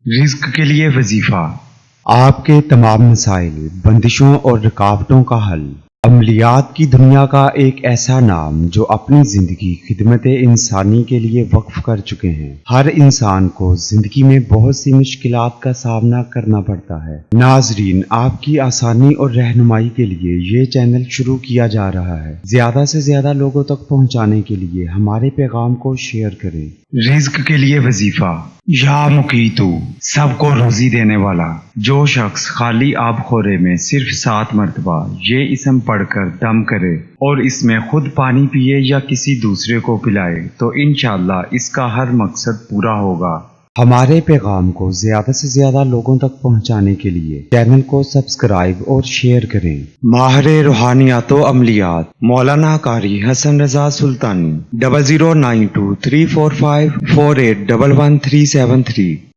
رزق کے لیے وظیفہ، آپ کے تمام مسائل، بندشوں اور رکاوٹوں کا حل۔ عملیات کی دنیا کا ایک ایسا نام جو اپنی زندگی خدمت انسانی کے لیے وقف کر چکے ہیں۔ ہر انسان کو زندگی میں بہت سی مشکلات کا سامنا کرنا پڑتا ہے۔ ناظرین، آپ کی آسانی اور رہنمائی کے لیے یہ چینل شروع کیا جا رہا ہے۔ زیادہ سے زیادہ لوگوں تک پہنچانے کے لیے ہمارے پیغام کو شیئر کریں۔ رزق کے لیے وظیفہ۔ یا مقیتو، سب کو روزی دینے والا، جو شخص خالی آب خورے میں صرف 7 مرتبہ یہ اسم پڑھ کر دم کرے اور اس میں خود پانی پیے یا کسی دوسرے کو پلائے تو انشاءاللہ اس کا ہر مقصد پورا ہوگا۔ ہمارے پیغام کو زیادہ سے زیادہ لوگوں تک پہنچانے کے لیے چینل کو سبسکرائب اور شیئر کریں۔ ماہر روحانیات و عملیات مولانا قاری حسن رضا سلطانی 00923454811373